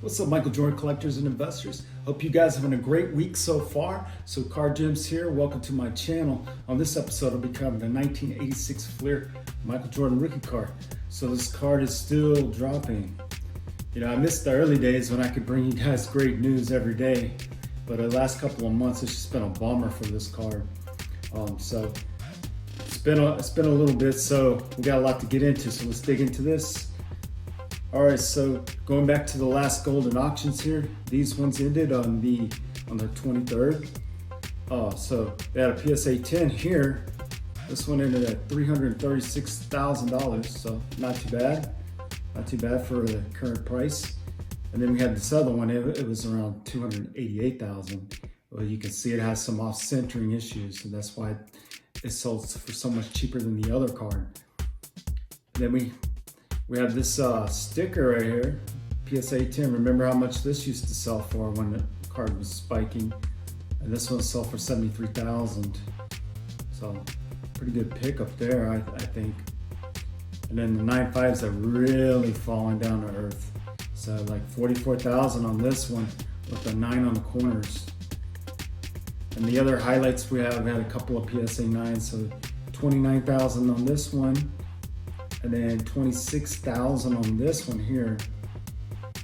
What's up, Michael Jordan collectors and investors? Hope you guys are having a great week so far. So Card Gems here. Welcome to my channel. On this episode, I'll be covering the 1986 Fleer Michael Jordan rookie card. So this card is still dropping. You know, I missed the early days when I could bring you guys great news every day. But the last couple of months, it's just been a bummer for this card. So it's been a little bit. So we got a lot to get into. So let's dig into this. All right, so going back to the last golden auctions here, these ones ended on the 23rd. So they had a PSA 10 here. This one ended at $336,000, so not too bad. Not too bad for the current price. And then we had this other one, it was around $288,000. Well, you can see it has some off-centering issues, and that's why it sold for so much cheaper than the other card. And then we have this sticker right here, PSA 10. Remember how much this used to sell for when the card was spiking, and this one sold for $73,000. So pretty good pickup there, I think. And then the 9.5s are really falling down to earth. So like $44,000 on this one with the 9 on the corners. And the other highlights we had a couple of PSA 9s, so $29,000 on this one. And then $26,000 on this one here.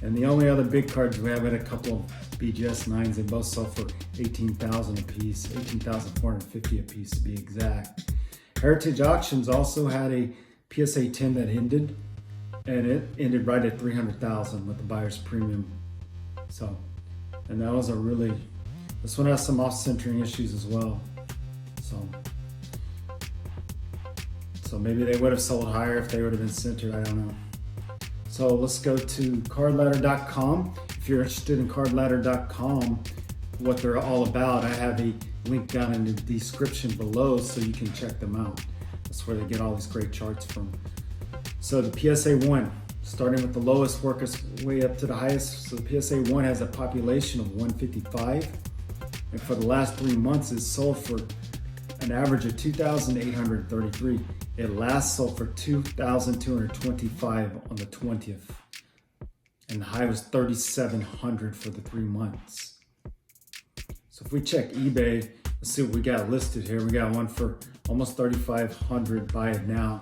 And the only other big cards we have had a couple of BGS 9s. They both sell for $18,000 a piece, $18,450 a piece to be exact. Heritage Auctions also had a PSA 10 that ended, and it ended right at $300,000 with the buyer's premium. So, and that was this one has some off-centering issues as well. So maybe they would have sold higher if they would have been centered, I don't know. So let's go to cardladder.com. If you're interested in cardladder.com, what they're all about, I have a link down in the description below so you can check them out. That's where they get all these great charts from. So the PSA 1, starting with the lowest, work its way up to the highest. So the PSA 1 has a population of 155. And for the last 3 months, it's sold for an average of 2,833. It last sold for 2,225 on the 20th. And the high was 3,700 for the 3 months. So if we check eBay, let's see what we got listed here. We got one for almost 3,500, buy it now.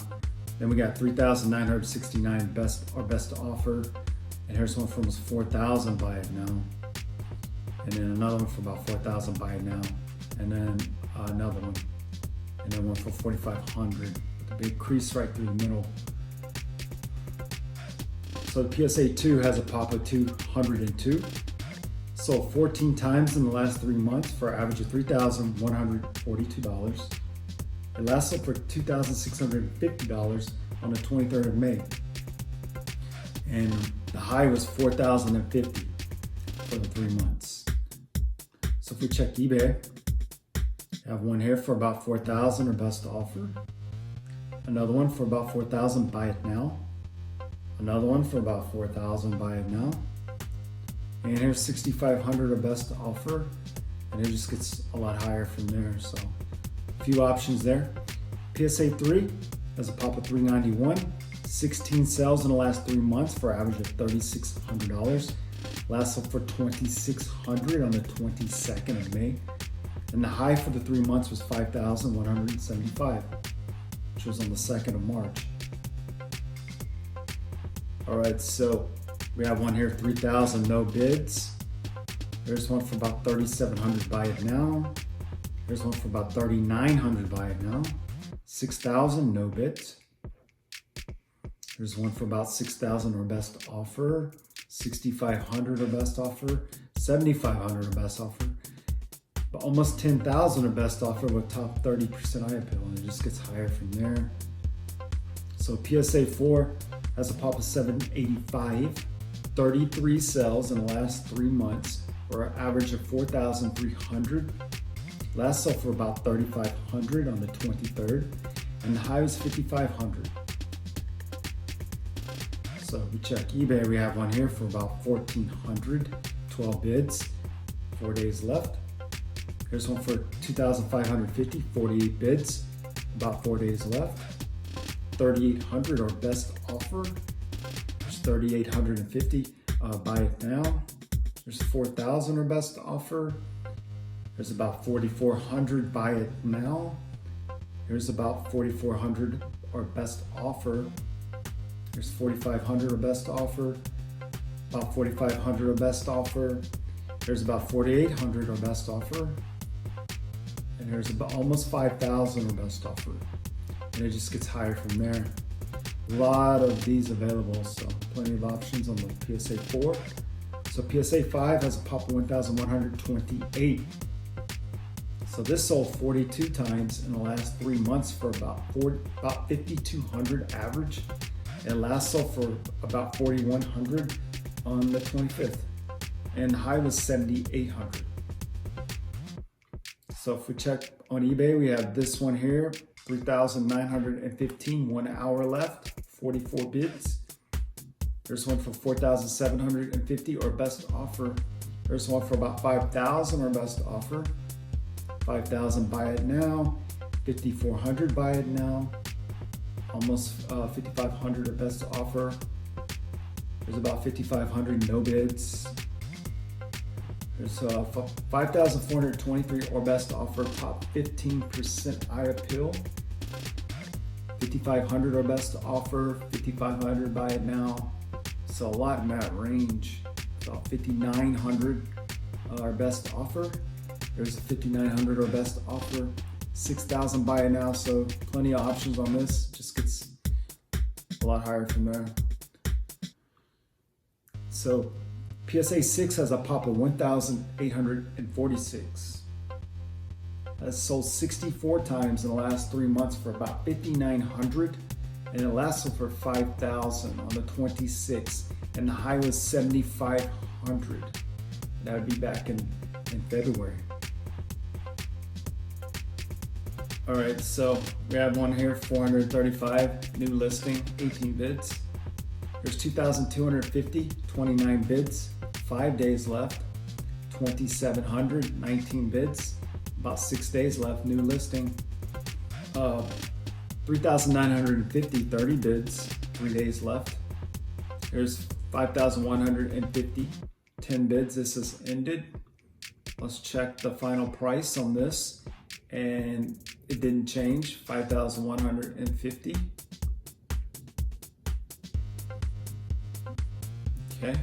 Then we got 3,969 best offer. And here's one for almost 4,000, buy it now. And then another one for about 4,000, buy it now. And then another one. And then one for 4,500 with a big crease right through the middle. So the PSA 2 has a pop of 202. Sold 14 times in the last 3 months for an average of $3,142. It last sold for $2,650 on the 23rd of May. And the high was $4,050 for the 3 months. So if we check eBay, I have one here for about 4,000 or best offer. Another one for about 4,000, buy it now. Another one for about 4,000, buy it now. And here's 6,500 or best offer. And it just gets a lot higher from there. So a few options there. PSA 3 has a pop of 391. 16 sales in the last 3 months for an average of $3,600. Last sold for $2,600 on the 22nd of May. And the high for the 3 months was $5,175, which was on the 2nd of March. All right, so we have one here, 3,000, no bids. There's one for about 3,700, buy it now. There's one for about 3,900, buy it now. 6,000, no bids. There's one for about 6,000 or best offer. 6,500 or best offer. 7,500 or best offer. But almost 10,000 or best offer with top 30% eye appeal, and it just gets higher from there. So PSA 4 has a pop of 785, 33 sales in the last 3 months for an average of 4,300. Last sold for about 3,500 on the 23rd, and the high was 5,500. So if we check eBay, we have one here for about 1,400, 12 bids, 4 days left. Here's one for 2,550, 48 bids, about 4 days left. 3,800 or best offer. There's 3,850, buy it now. There's 4,000 or best offer. There's about 4,400 buy it now. Here's about 4,400 or best offer. There's 4,500 or best offer. About 4,500 or best offer. There's about 4,800 or best offer. And there's about almost 5,000 or best offer. And it just gets higher from there. A lot of these available, so plenty of options on the PSA 4. So PSA 5 has a pop of 1,128. So this sold 42 times in the last 3 months for about 5,200 average. It last sold for about 4,100 on the 25th. And the high was 7,800. So if we check on eBay, we have this one here, 3,915, 1 hour left, 44 bids. There's one for 4,750 or best offer. There's one for about 5,000 or best offer. 5,000 buy it now, 5,400 buy it now, almost 5,500 or best offer. There's about 5,500 no bids. There's 5,423 or best offer, top 15% eye appeal. 5,500 or best offer, 5,500 buy it now. So a lot in that range. About 5,900 or best offer. There's a 5,900 or best offer. 6,000 buy it now. So plenty of options on this. Just gets a lot higher from there. So PSA 6 has a pop of 1,846. That's sold 64 times in the last 3 months for about 5,900, and it lasted for 5,000 on the 26th, and the high was 7,500. That would be back in February. All right, so we have one here, 435, new listing, 18 bids. There's 2,250, 29 bids, 5 days left. 2,700, 19 bids, about 6 days left, new listing. 3,950, 30 bids, 3 days left. There's 5,150, 10 bids, this is ended. Let's check the final price on this, and it didn't change, 5,150. Okay,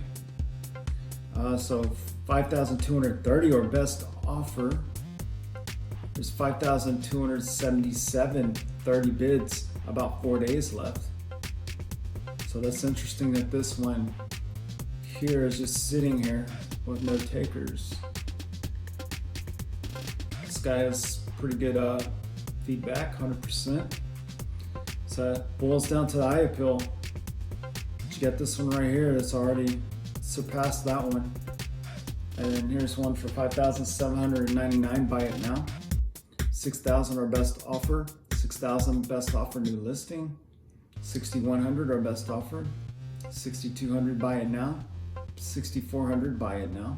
so 5,230 or best offer. There's 5,277, 30 bids, about 4 days left. So that's interesting that this one here is just sitting here with no takers. This guy has pretty good feedback, 100%. So it boils down to the eye appeal. You get this one right here that's already surpassed that one. And then here's one for 5,799, buy it now. 6,000 our best offer, 6,000 best offer new listing, 6,100 our best offer, 6,200 buy it now, 6,400 buy it now.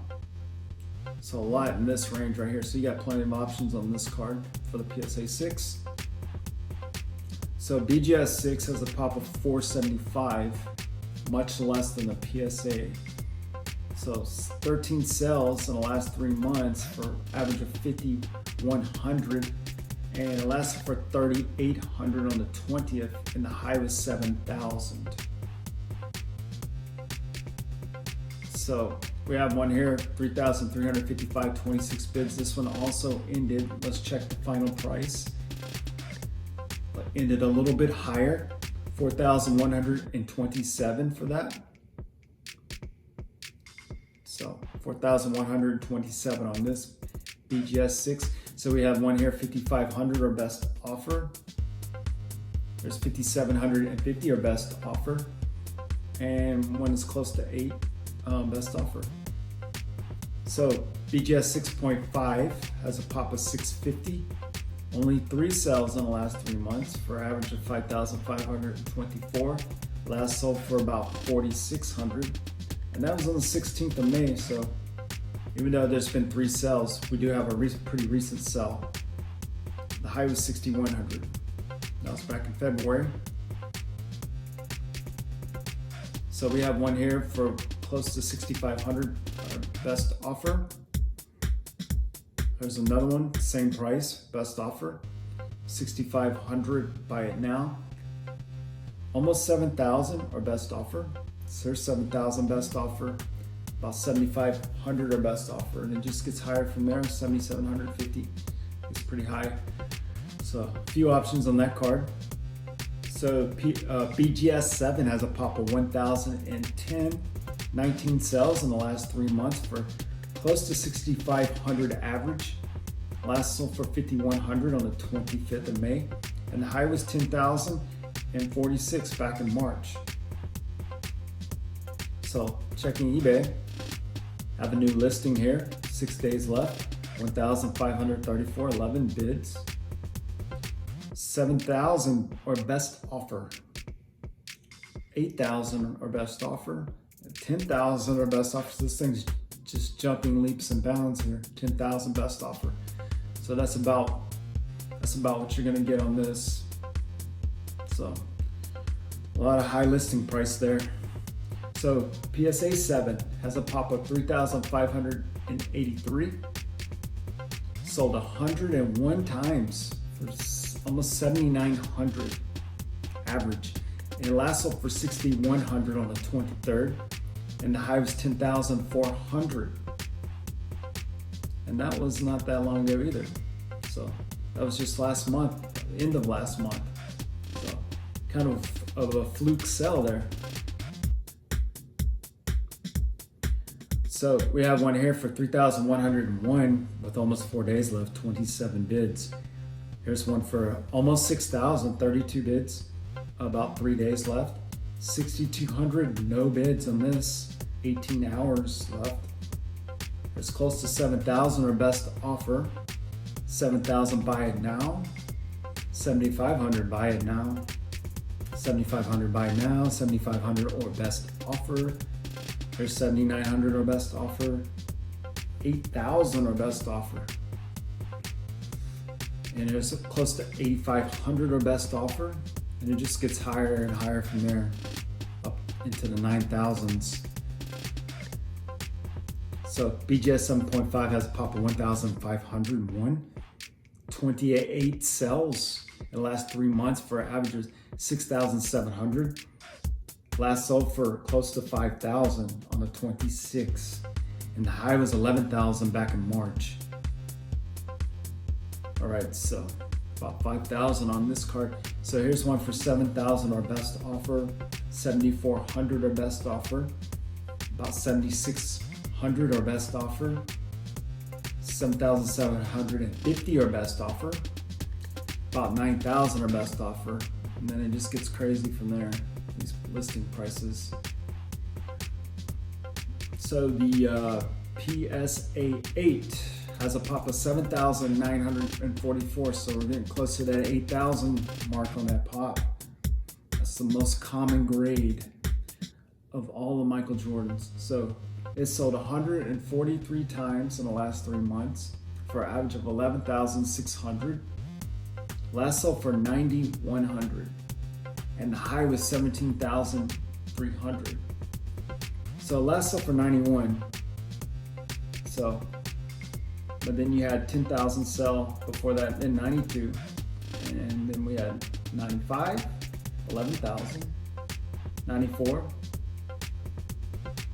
So a lot in this range right here. So you got plenty of options on this card for the PSA 6. So BGS 6 has a pop of 475. Much less than the PSA. So 13 sales in the last 3 months for average of 5,100, and it lasted for 3,800 on the 20th, and the high was 7,000. So we have one here, 3,355, 26 bids. This one also ended. Let's check the final price. But ended a little bit higher. 4,127 for that. So 4,127 on this BGS 6. So we have one here, 5,500 or best offer. There's 5,750 or best offer. And one is close to 8 best offer. So BGS 6.5 has a pop of 650. Only 3 sales in the last 3 months for an average of 5,524. Last sold for about 4,600. And that was on the 16th of May. So even though there's been 3 sales, we do have a pretty recent sell. The high was 6,100. That was back in February. So we have one here for close to 6,500, best offer. There's another one, same price, best offer, 6,500, buy it now. Almost 7,000 or best offer. So there's 7,000 best offer, about 7,500 or best offer, and it just gets higher from there. 7,750 is pretty high. So a few options on that card. So BGS 7 has a pop of 1,010, 19 sales in the last 3 months for close to 6,500 average. Last sold for 5,100 on the 25th of May, and the high was 10,046 back in March. So checking eBay, have a new listing here, 6 days left, 1,534, 11 bids. 7,000 or best offer, 8,000 or best offer, 10,000 or best offer. So this thing's just jumping leaps and bounds here. 10,000 best offer. So that's about what you're gonna get on this. So a lot of high listing price there. So PSA 7 has a pop of 3,583, sold 101 times for almost 7,900 average, and it last sold for 6,100 on the 23rd, and the high was 10,400, and that was not that long ago either. So that was just last month, end of last month. So kind of a fluke sell there. So we have one here for 3,101 with almost 4 days left, 27 bids. Here's one for almost 6,000, 32 bids, about 3 days left. 6,200, no bids on this, 18 hours left. It's close to 7,000 or best offer. 7,000, buy it now. 7,500, buy it now. 7,500, buy it now. 7,500 or best offer. There's 7,900 or best offer. 8,000 or best offer. And there's close to 8,500 or best offer, and it just gets higher and higher from there up into the 9,000s. So BGS 7.5 has a pop of 1,501, 28 sells in the last 3 months for an average of 6,700. Last sold for close to 5,000 on the 26th, and the high was 11,000 back in March. All right, so about 5,000 on this card. So here's one for 7,000 or best offer, 7,400 or best offer, about 7,600 or best offer, 7,750 or best offer, about 9,000 or best offer, and then it just gets crazy from there, these listing prices. So the PSA 8 has a pop of 7,944, so we're getting close to that 8,000 mark on that pop. That's the most common grade of all the Michael Jordans. So it sold 143 times in the last 3 months for an average of 11,600. Last sold for 9,100, and the high was 17,300. So last sold for 91. So, but then you had 10,000 sell before that, then 92, and then we had 95, 11,000, 94,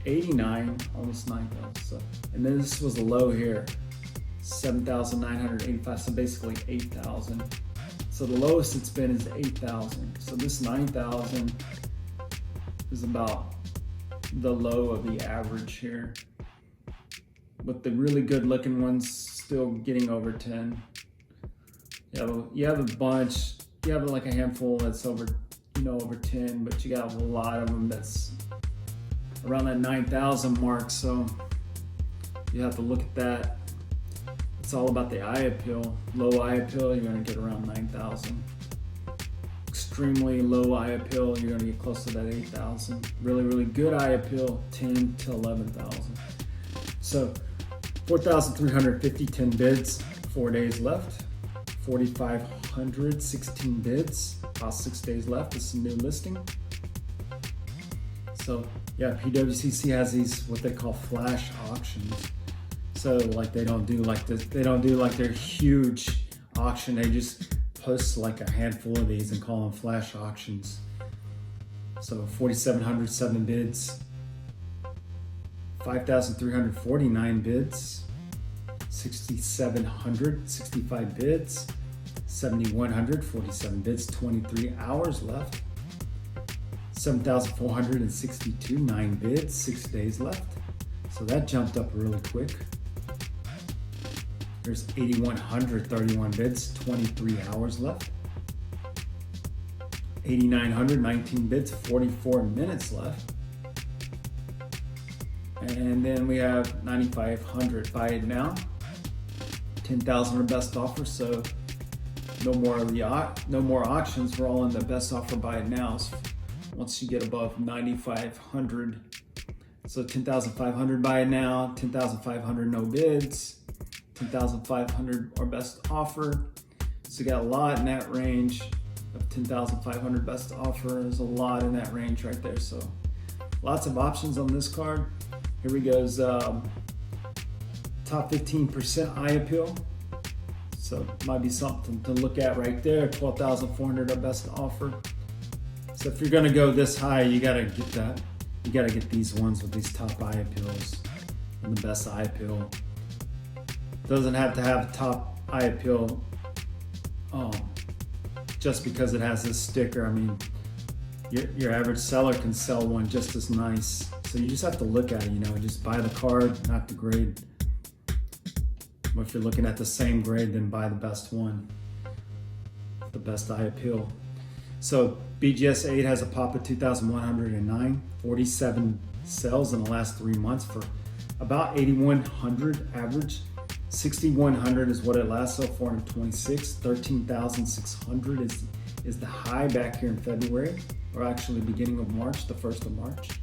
89, almost 9,000. So, and then this was a low here, 7,985. So basically 8,000. So the lowest it's been is 8,000. So this 9,000 is about the low of the average here, with the really good looking ones still getting over 10. You have a bunch, you have like a handful that's over, over 10, but you got a lot of them that's around that 9,000 mark. So you have to look at that. It's all about the eye appeal. Low eye appeal, you're gonna get around 9,000. Extremely low eye appeal, you're gonna get close to that 8,000. Really, really good eye appeal, 10 to 11,000. So 4,350, 10 bids, 4 days left. 4,500, 16 bids, about 6 days left. This is a new listing. So Yeah, PWCC has these what they call flash auctions. So like they don't do like this, they don't do like their huge auction. They just post like a handful of these and call them flash auctions. So 4,700 7 bids, 5,349 bids, 6,700 65 bids, 7,100 47 bids, 23 hours left. 7,462 9 bids, 6 days left. So that jumped up really quick. There's 8,100 31 bids, 23 hours left. 8,900 19 bids, 44 minutes left. And then we have 9,500 buy it now. 10,000 are best offer, so no more auctions. We're all in the best offer buy it nows. Once you get above 9,500, so 10,500 buy it now, 10,500 no bids, 10,500 or best offer. So you got a lot in that range of 10,500 best offer. There's a lot in that range right there. So lots of options on this card. Here we go. Top 15% eye appeal. So might be something to look at right there. 12,400 our best offer. So if you're gonna go this high, you gotta get that. You gotta get these ones with these top eye appeals and the best eye appeal. Doesn't have to have top eye appeal just because it has this sticker. I mean, your average seller can sell one just as nice. So you just have to look at it, just buy the card, not the grade. Or if you're looking at the same grade, then buy the best one, the best eye appeal. So BGS 8 has a pop of 2,109, 47 sales in the last 3 months for about 8,100 average. 6,100 is what it lasts, so 426. 13,600 is the high back here in February, or actually beginning of March, the 1st of March.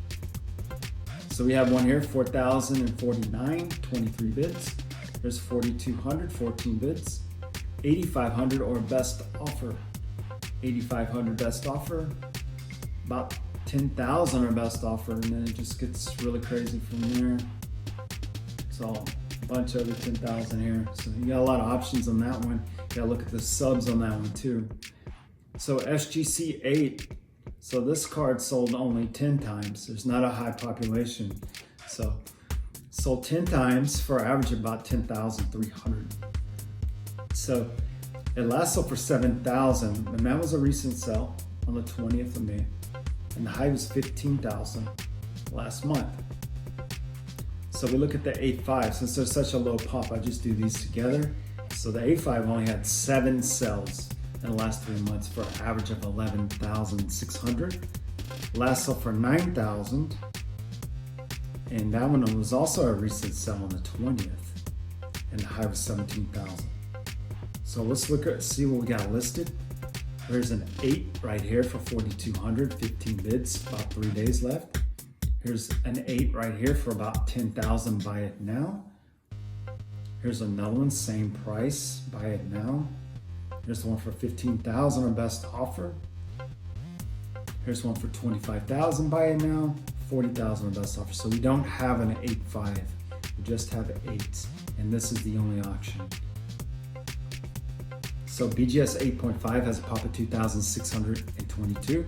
So we have one here, 4,049, 23 bids. There's 4,200, 14 bids. 8,500 or best offer. 8,500 best offer. About 10,000 or best offer, and then it just gets really crazy from there. So a bunch over 10,000 here. So you got a lot of options on that one. You gotta look at the subs on that one too. So SGC 8. So this card sold only 10 times. There's not a high population. So sold 10 times for an average of about 10,300. So it last sold for 7,000, and that was a recent sell on the 20th of May. And the high was 15,000 last month. So we look at the 8.5. Since there's such a low pop, I just do these together. So the 8.5 only had 7 sells in the last 3 months for an average of 11,600. Last sold for 9,000. And that one was also a recent sell on the 20th. And the high was 17,000. So let's see what we got listed. There's an 8 right here for 4,200, 15 bids, about 3 days left. Here's an 8 right here for about 10,000, buy it now. Here's another one, same price, buy it now. Here's the one for 15,000, our best offer. Here's one for 25,000, buy it now. 40,000, our best offer. So we don't have an 8.5, we just have 8, and this is the only auction. So BGS 8.5 has a pop of 2,622.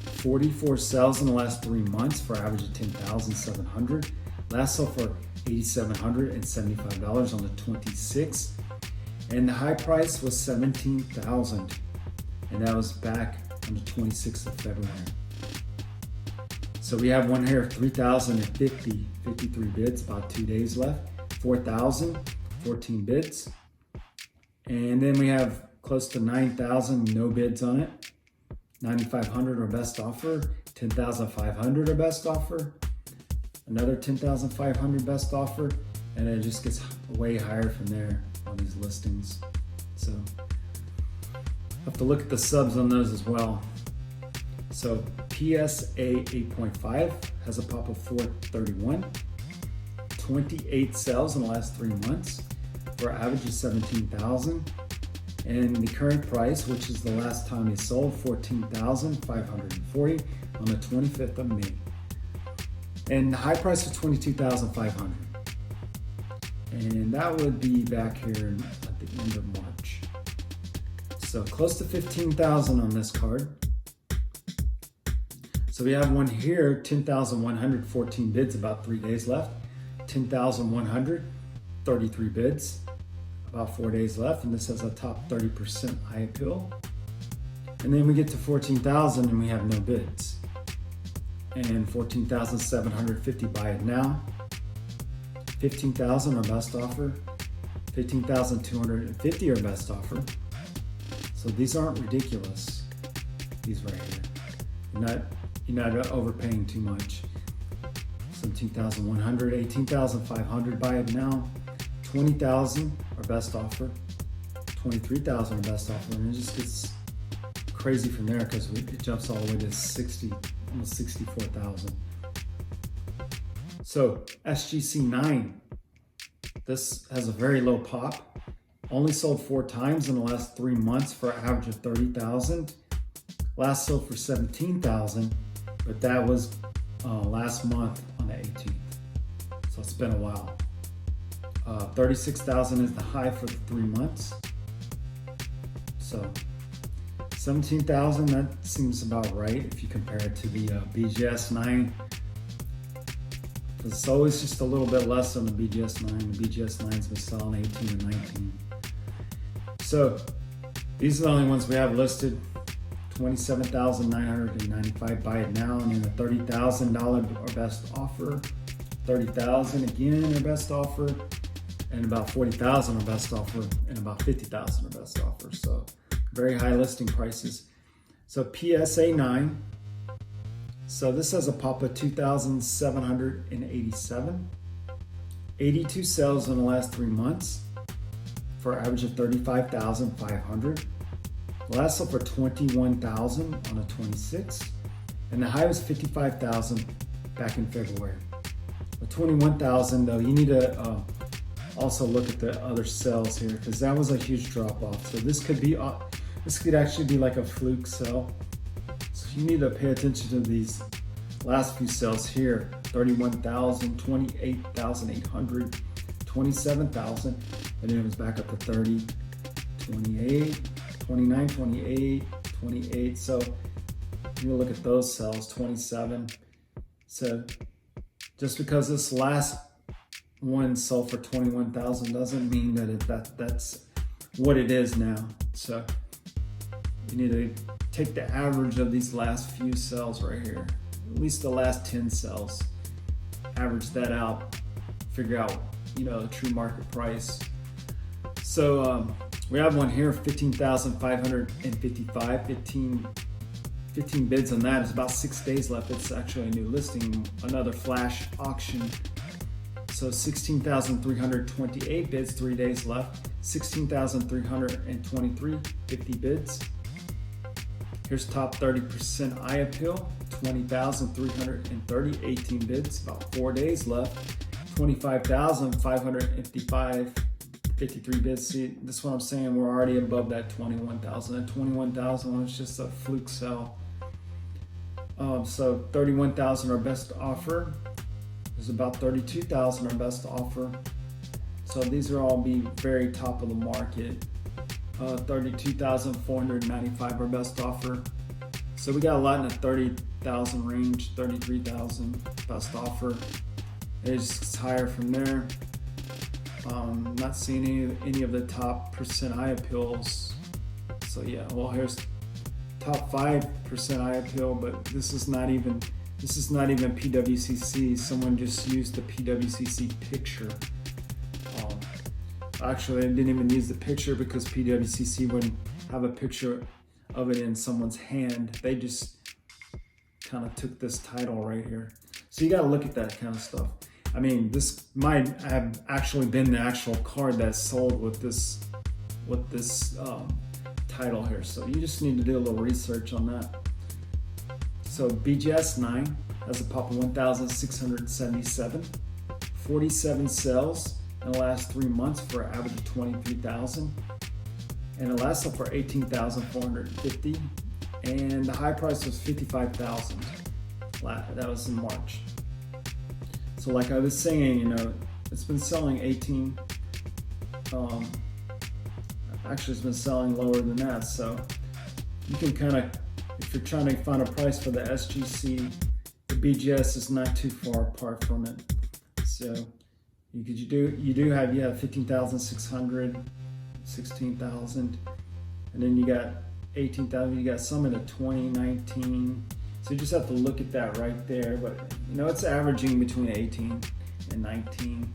44 sales in the last 3 months for an average of 10,700. Last sold for $8,775 on the 26th. And the high price was 17,000. And that was back on the 26th of February. So we have one here, 3,050, 53 bids, about 2 days left. 4,000, 14 bids. And then we have close to 9,000, no bids on it. 9,500 our best offer. 10,500 our best offer. Another 10,500 best offer. And it just gets way higher from there on these listings. So have to look at the subs on those as well. So PSA 8.5 has a pop of 431. 28 sales in the last 3 months. For an average of 17,000, and the current price, which is the last time it sold, 14,540 on the 25th of May. And the high price was $22,500. And that would be back here at the end of March. So close to $15,000 on this card. So we have one here, 10,114 bids, about 3 days left. 10,100, 33 bids, about 4 days left. And this has a top 30% eye appeal. And then we get to 14,000 and we have no bids. And 14,750 buy it now. 15,000 our best offer. 15,250 our best offer. So these aren't ridiculous. These right here. You're not overpaying too much. 17,100, 18,500 buy it now. 20,000 our best offer. 23,000 our best offer, and it just gets crazy from there because it jumps all the way to 60, almost 64,000. So SGC9, this has a very low pop. Only sold 4 times in the last 3 months for an average of 30,000. Last sold for 17,000, but that was last month on the 18th. So it's been a while. 36,000 is the high for the 3 months. So 17,000, that seems about right if you compare it to the BGS 9. It's always just a little bit less on the BGS 9. The BGS 9's been selling 18 and 19. So these are the only ones we have listed. 27,995 buy it now, and then a $30,000 our best offer. 30,000 again our best offer, and about 40,000 our best offer, and about 50,000 our best offer. So very high listing prices. So PSA 9. So this has a pop of 2,787. 82 sales in the last 3 months for an average of 35,500. Last sold for 21,000 on a 26, and the high was 55,000 back in February. With 21,000 though, you need to also look at the other sales here because that was a huge drop off. So this could actually be like a fluke sell. So you need to pay attention to these last few sales here. 31,000, 28,800, 27,000, and then it was back up to 30, 28, 29, 28, 28. So you look at those sales, 27. So just because this last one sold for 21,000 doesn't mean that that's what it is now. So you need to take the average of these last few sales right here, at least the last 10 sales, average that out, figure out, the true market price. So we have one here, 15,555, 15 bids on that. It's about 6 days left. It's actually a new listing, another flash auction. So 16,328 bids, 3 days left. 16,323, 50 bids. Here's top 30% eye appeal, 20,330, 18 bids, about 4 days left. 25,555, 53 bids. See, this is what I'm saying. We're already above that 21,000. That 21,000 was just a fluke sell. So 31,000 our best offer. There's about 32,000 our best offer. So these are all be very top of the market. 32,495 our best offer. So we got a lot in the 30,000 range, 33,000 best offer. It's higher from there. Not seeing any of the top percent eye appeals. So yeah, well, here's top 5% eye appeal, but this is not even PWCC. Someone just used the PWCC picture. Actually, I didn't even use the picture because PWCC wouldn't have a picture of it in someone's hand. They just kind of took this title right here. So you got to look at that kind of stuff. I mean, this might have actually been the actual card that sold with this title here. So you just need to do a little research on that. So BGS 9 has a pop of 1,677, 47 sales in the last 3 months for an average of 23,000, and the last sold for 18,450, and the high price was 55,000. That was in March. So like I was saying, it's been selling 18. Actually, it's been selling lower than that. So you can kind of, if you're trying to find a price for the SGC, the BGS is not too far apart from it. So you do have 15,600, 16,000, and then you got 18,000. You got some in the 2019. So you just have to look at that right there. But it's averaging between 18 and 19.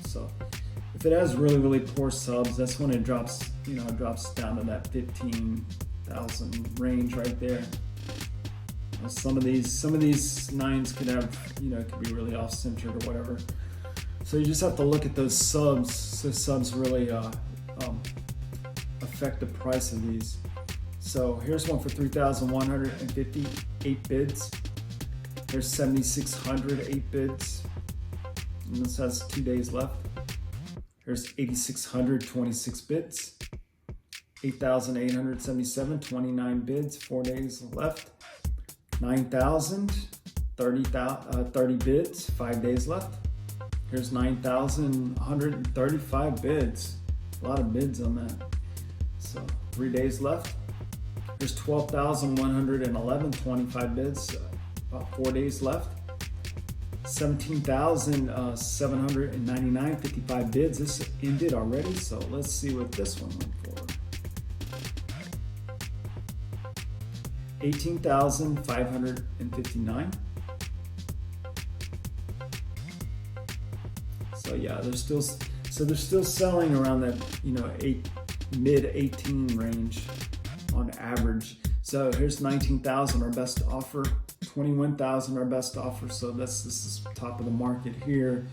So if it has really, really poor subs, that's when it drops, it drops down to that 15,000 range right there. Some of these nines could have, could be really off-centered or whatever. So you just have to look at those subs. So subs really affect the price of these. So here's one for 3,158 bids. There's 7,600 8 bids. And this has 2 days left. Here's 8,600 26 bids. 8,877 29 bids. 4 days left. 9,000 30 bids. 5 days left. Here's 9,135 bids. A lot of bids on that. So 3 days left. There's 12,111 25 bids. About 4 days left. 17,799 55 bids. This ended already, so let's see what this one went for. 18,559. So yeah, they're still selling around that mid 18 range on average. So here's 19,000, our best offer. 21,000, our best offer. So this is top of the market here.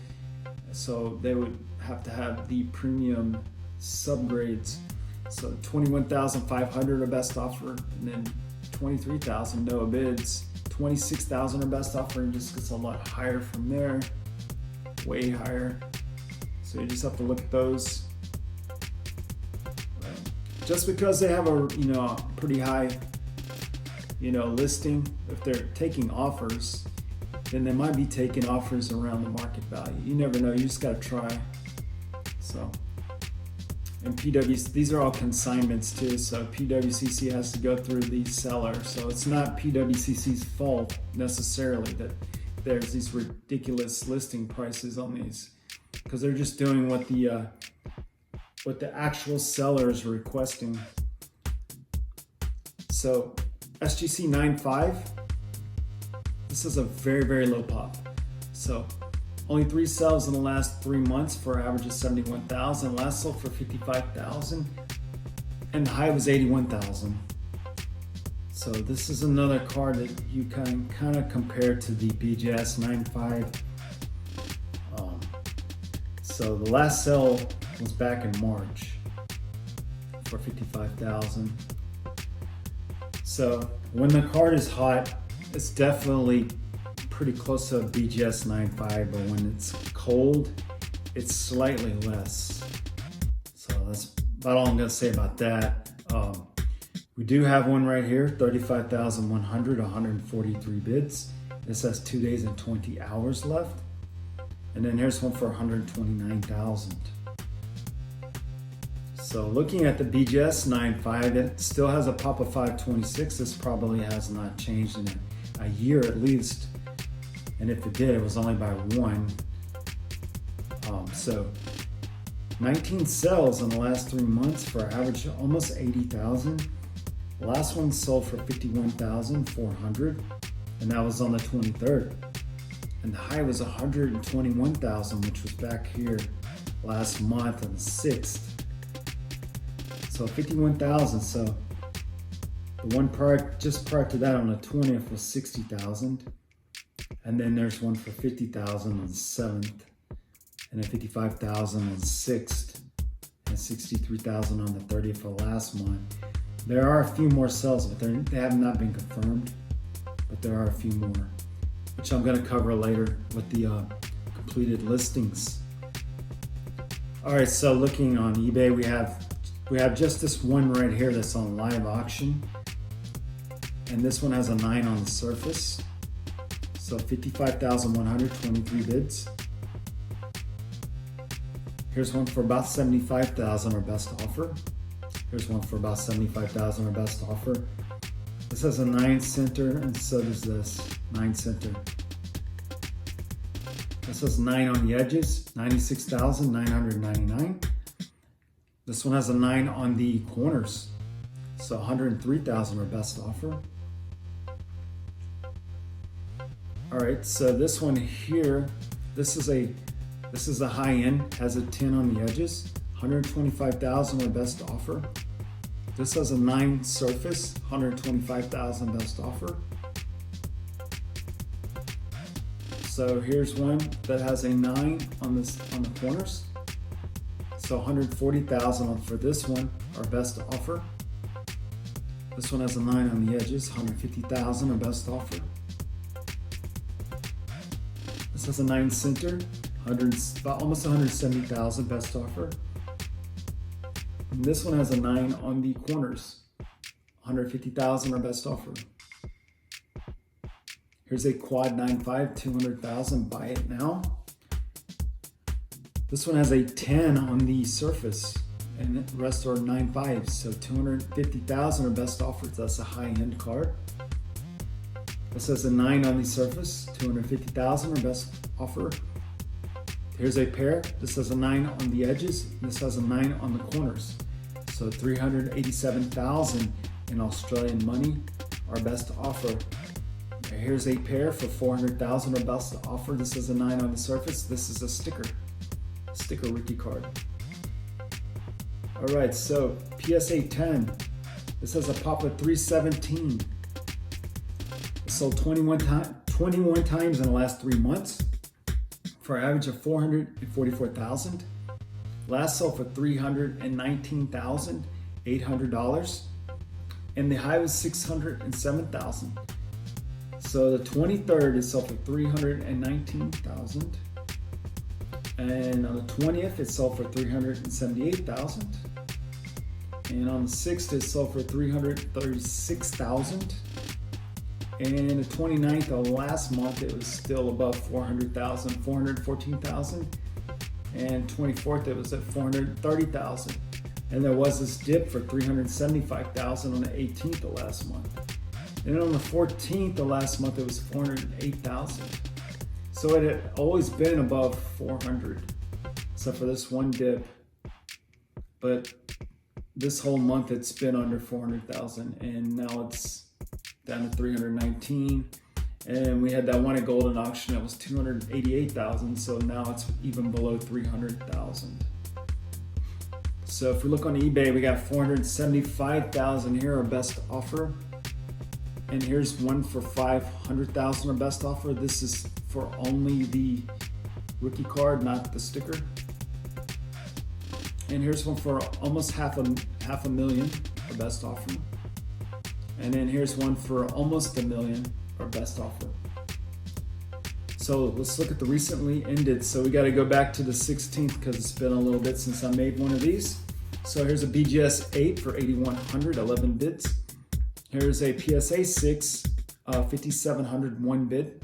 So they would have to have the premium subgrades. So 21,500, our best offer, and then 23,000 no bids. 26,000, our best offer, and just gets a lot higher from there, way higher. So you just have to look at those. Just because they have a pretty high listing, if they're taking offers, then they might be taking offers around the market value. You never know. You just got to try. So, and PWC, these are all consignments too. So PWCC has to go through the seller. So it's not PWCC's fault necessarily that there's these ridiculous listing prices on these, because they're just doing what the actual seller is requesting. So SGC 9.5, this is a very, very low pop. So only 3 sales in the last 3 months for an average of 71,000. Last sold for 55,000, and the high was 81,000. So this is another card that you can kind of compare to the BGS 9.5. So the last sale was back in March for 55,000. So when the card is hot, it's definitely pretty close to a BGS 9.5, but when it's cold, it's slightly less. So that's about all I'm gonna say about that. We do have one right here, 35,100, 143 bids. This has 2 days and 20 hours left. And then here's one for 129,000. So looking at the BGS 9.5, it still has a pop of 526. This probably has not changed in a year at least. And if it did, it was only by 1. So 19 sales in the last 3 months for an average of almost 80,000. The last one sold for 51,400, and that was on the 23rd. And the high was 121,000, which was back here last month on the 6th. So 51,000. So the one just prior to that on the 20th was 60,000. And then there's one for 50,000 on the 7th, and then 55,000 on the 6th, and 63,000 on the 30th for last month. There are a few more sales, but they have not been confirmed, but there are a few more, which I'm gonna cover later with the completed listings. All right, so looking on eBay, we have just this one right here that's on live auction, and this one has a 9 on the surface. So 55,123 bids. Here's one for about 75,000, our best offer. Here's one for about 75,000, our best offer. This has a 9 center, and so does this 9 center. This has 9 on the edges, 96,999. This one has a 9 on the corners, so 103,000, our best offer. All right, so this one here, this is a high end, has a 10 on the edges, 125,000, our best offer. This has a 9 surface, 125,000, best offer. So here's one that has a 9 on the corners. So 140,000 for this one, our best offer. This one has a 9 on the edges, 150,000, our best offer. This has a 9 center, almost 170,000, best offer. And this one has a 9 on the corners, 150,000, our best offer. Here's a quad 9.5, 200,000, buy it now. This one has a 10 on the surface, and the rest are 9.5s, so 250,000, our best offer. That's a high-end card. This has a 9 on the surface, 250,000, our best offer. Here's a pair. This has a 9 on the edges. This has a 9 on the corners. So 387,000 in Australian money, our best offer. Here's a pair for 400,000, our best offer. This is a 9 on the surface. This is a sticker rookie card. All right, so PSA 10. This has a pop of 317. It sold 21 times in the last 3 months for an average of 444,000. Last sold for $319,800, and the high was 607,000. So the 23rd is sold for 319,000, and on the 20th it sold for 378,000, and on the 6th it sold for 336,000, and the 29th of last month it was still above 400,000, 414,000, and 24th it was at 430,000, and there was this dip for 375,000 on the 18th of last month. And on the 14th of last month, it was 408,000. So it had always been above 400, except for this one dip. But this whole month, it's been under 400,000, and now it's down to 319. And we had that one at Golden Auction that was 288,000. So now it's even below 300,000. So if we look on eBay, we got 475,000 here, our best offer. And here's one for 500,000, our best offer. This is for only the rookie card, not the sticker. And here's one for almost half a million, our best offer. And then here's one for almost $1 million, our best offer. So let's look at the recently ended. So we got to go back to the 16th because it's been a little bit since I made one of these. So here's a BGS 8 for 8,100, 11 bids. Here's a PSA 6, 5,701 bid.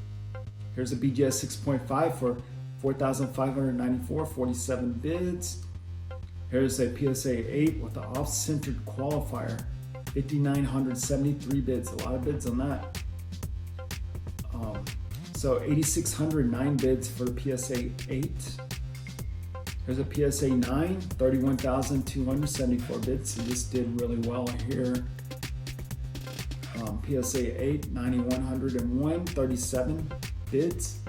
Here's a BGS 6.5 for 4,594, 47 bids. Here's a PSA 8 with the off-centered qualifier, 5,973 bids. A lot of bids on that. So 8,609 bids for the PSA 8. Here's a PSA 9, 31,274 bids. So this did really well here. PSA 8, 9,101, 37 bids.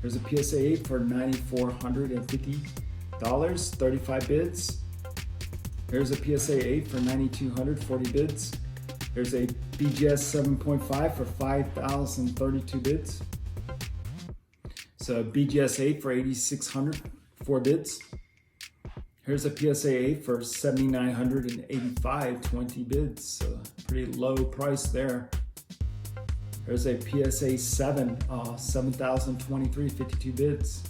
There's a PSA 8 for $9,450, 35 bids. Here's a PSA 8 for $9,200, 40 bids. There's a BGS 7.5 for 5,032 bids. So BGS 8 for 8,600, 4 bids. Here's a PSA 8 for $7,985, 20 bids. So pretty low price there. There's a PSA 7, 7,023, 52 bids.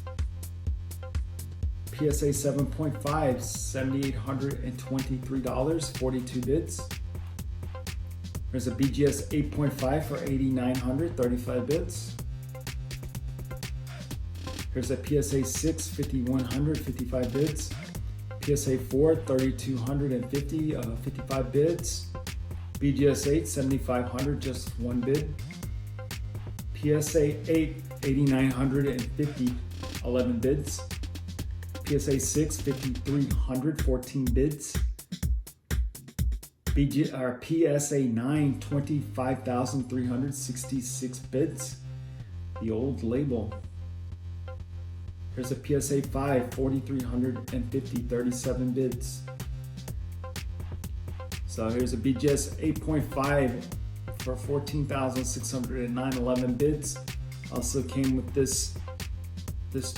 PSA 7.5, $7,823, 42 bids. There's a BGS 8.5 for $8,900, 35 bids. Here's a PSA 6, 5100, 55 bids. PSA 4, 3250, 55 bids. BGS 8, 7500, just one bid. PSA 8, 8950, 11 bids. PSA 6, 5300, 14 bids. PSA 9, 25,366 bids. The old label. Here's a PSA 5, 4,350, 37 bids. So here's a BGS 8.5 for 14,609, 11 bids. Also came with this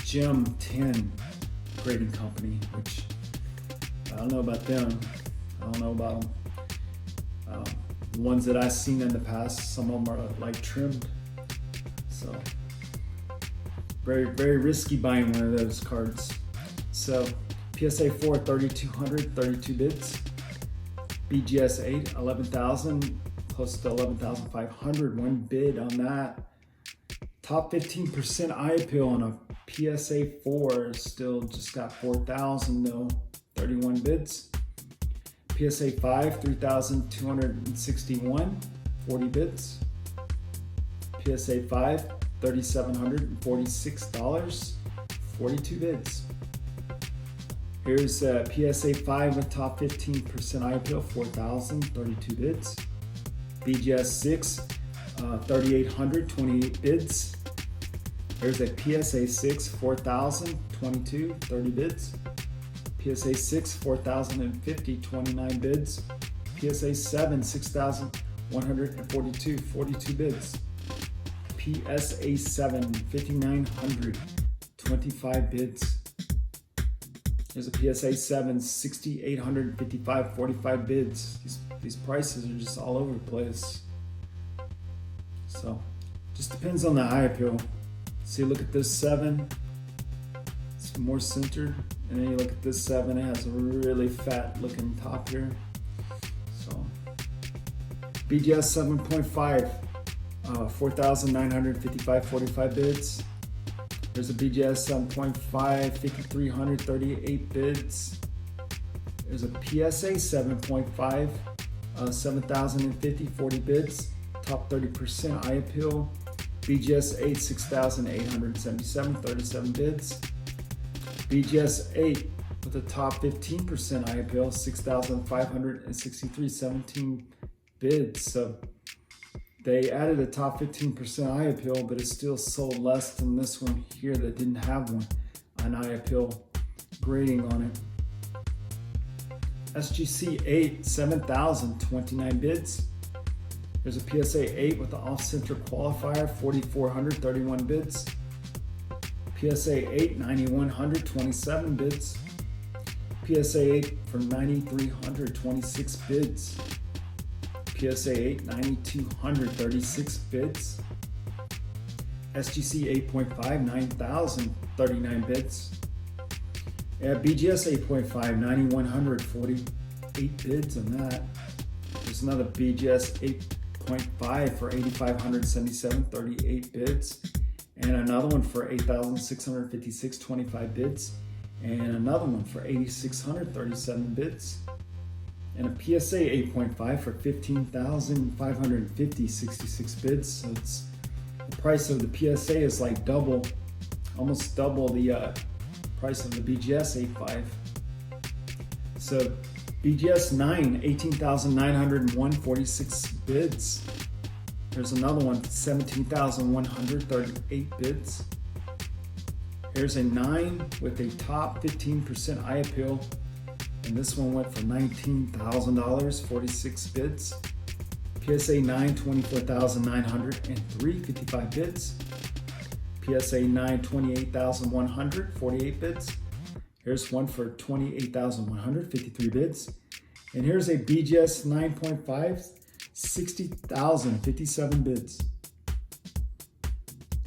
Gem 10 grading company, which I don't know about them. I don't know about them. The ones that I've seen in the past, some of them are like trimmed. So very, very risky buying one of those cards. So PSA 4, 3,200, 32 bids. BGS 8, 11,000, close to 11,500, one bid on that. Top 15% eye appeal on a PSA 4 still just got 4,000 though, 31 bids. PSA 5, 3,261, 40 bids. PSA 5, $3,746, 42 bids. Here's PSA 5 with top 15% eye appeal, 4,000, 32 bids. BGS 6, 3,800, 28 bids. Here's a PSA 6, 4,000, 22, 30 bids. PSA 6, 4,050, 29 bids. PSA 7, 6,142, 42 bids. PSA 7, 5,900, 25 bids. There's a PSA 7, 6,855, 45 bids. These prices are just all over the place. So, just depends on the eye appeal. See, look at this 7. It's more centered. And then you look at this 7, it has a really fat looking top here. So, BGS 7.5, 4,955, 45 bids. There's a BGS 7.5, 5,300, 38 bids. There's a PSA 7.5, 7,050, 40 bids. Top 30% eye appeal. BGS 8, 6,877, 37 bids. BGS 8 with a top 15% eye appeal, 6,563, 17 bids. So they added a top 15% eye appeal, but it still sold less than this one here that didn't have an eye appeal grading on it. SGC 8, 7,029 bids. There's a PSA 8 with the off-center qualifier, 4,400, 31 bids. PSA 8, 9,100, 27 bids. PSA 8 for 9,300, 26 bids. PSA 8, 9,200, 36 bids. SGC 8.5, 9,000, 39 bids. BGS 8.5, 9,100, 48 bids on that. There's another BGS 8.5 for 8,577, 38 bids. And another one for 8,656, 25 bids. And another one for 8,600, 37 bids. And a PSA 8.5 for 15,550, 66 bids. So it's the price of the PSA is like double, almost double the price of the BGS 8.5. So BGS 9, 18,901, 46 bids. There's another one, 17,138 bids. Here's a 9 with a top 15% eye appeal. And this one went for $19,000, 46 bids. PSA 9, 24,903, 55 bids. PSA 9, 28,100, 48 bids. Here's one for 28,100, 53 bids. And here's a BGS 9.5, 60,000, 57 bids.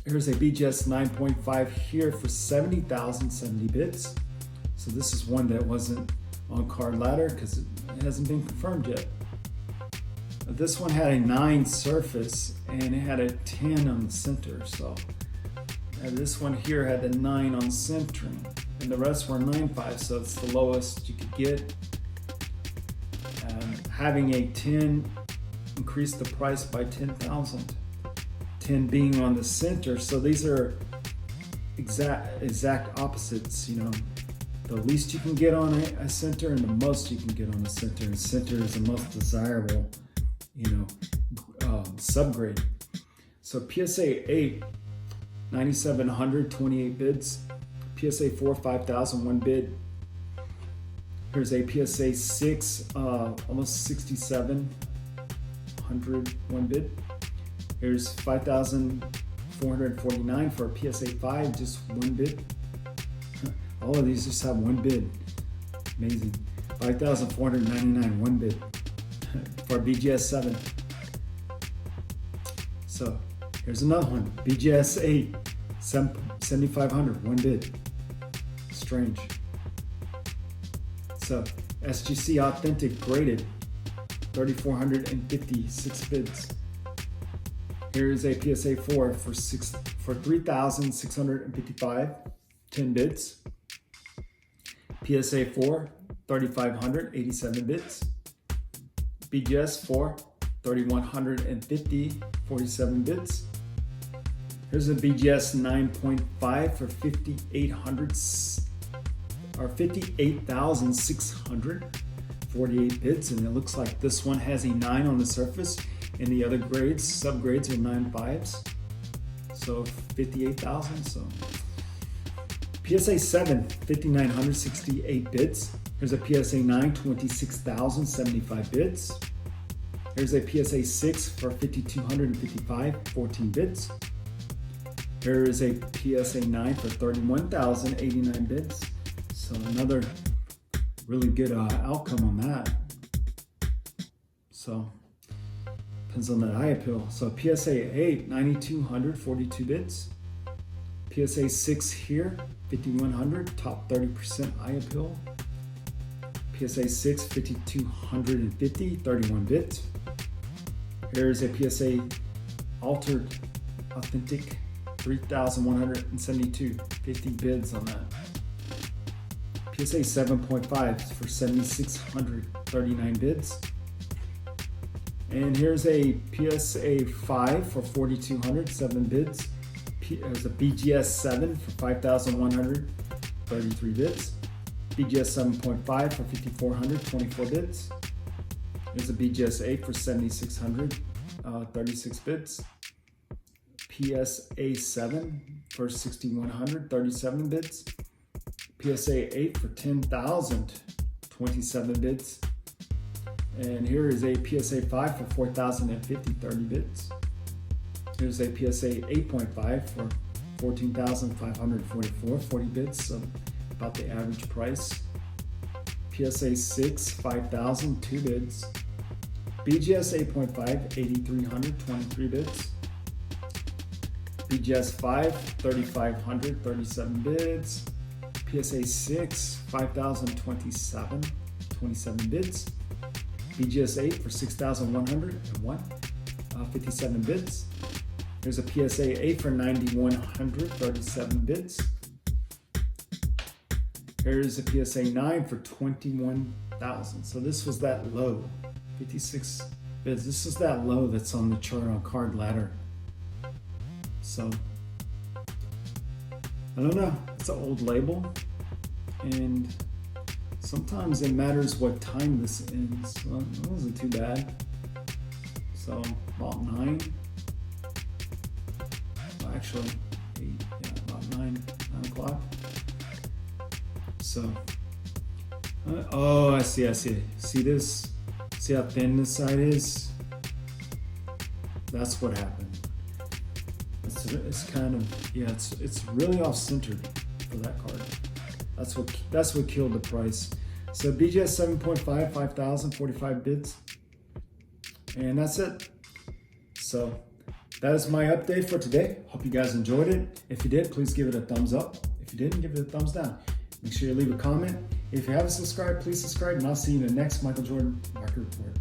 Here's a BGS 9.5 here for 70,000, 70 bids. So this is one that wasn't on card ladder because it hasn't been confirmed yet. This one had a 9 surface and it had a 10 on the center, so This one here had a 9 on centering, and the rest were 9.5, so it's the lowest you could get. Having a 10 increased the price by 10,000. 10 being on the center, so these are exact opposites. You know, the least you can get on a center and the most you can get on a center. And center is the most desirable, you know, subgrade. So PSA 8, 9,700, 28 bids. PSA 4, 5,000, 1 bid. Here's a PSA 6, almost 6,700, 1 bid. Here's 5,449 for a PSA 5, just 1 bid. All of these just have 1 bid. Amazing. 5,499, 1 bid for a BGS 7. So here's another one, BGS 8, 7,500, 1 bid. Strange. So SGC Authentic graded, 3,456 bids. Here's a PSA 4 for 3,655, 10 bids. PSA 4, 3,500, 87 bids. BGS 4, 3,150, 47 bids. Here's a BGS 9.5 for 5,800 or 58,648 bids, and it looks like this one has a 9 on the surface, and the other grades, subgrades, are 9.5s. So 58,000. So PSA 7, 5,968 bids. Here's a PSA 9, 26,075 bids. Here's a PSA 6 for 5,255, 14 bids. Here is a PSA 9 for 31,089 bids. So another really good outcome on that. So depends on that eye appeal. So PSA 8, 9,200, 42 bids. PSA 6 here, 5,100, top 30% eye appeal. PSA 6, 5,250, 31 bids. Here's a PSA Altered Authentic, 3,172, 50 bids on that. PSA 7.5 for 7,600, 39 bids. And here's a PSA 5 for 4,200, 7 bids. There's a BGS 7 for 5,100, 33 bids. BGS 7.5 for 5,400, 24 bids. There's a BGS 8 for 7,600, 36 bids. PSA 7 for 6,100, 37 bids. PSA 8 for 10,000, 27 bids. And here is a PSA 5 for 4,050, 30 bids. Here's a PSA 8.5 for 14,544, 40 bids, so about the average price. PSA 6, 5,000, 2 bids. BGS 8.5, 8,300, 23 bids. BGS 5, 3,500, 37 bids. PSA 6, 5,027, 27 bids. BGS 8 for 6,101, 57 bids. There's a PSA 8 for 9,100, 37 bids. Here's a PSA 9 for 21,000. So this was that low, 56 bids. This is that low that's on the chart on Card Ladder. So, I don't know, it's an old label, and sometimes it matters what time this ends. Well, it wasn't too bad. So, about 9. Well, actually, 8, yeah, about 9 o'clock. So, oh, I see. See this? See how thin this side is? That's what happened. It's kind of, yeah, it's really off-centered for that card. That's what killed the price. So BGS 7.5, 5,000, 45 bids. And that's it. So that is my update for today. Hope you guys enjoyed it. If you did, please give it a thumbs up. If you didn't, give it a thumbs down. Make sure you leave a comment. If you haven't subscribed, please subscribe, and I'll see you in the next Michael Jordan Market Report.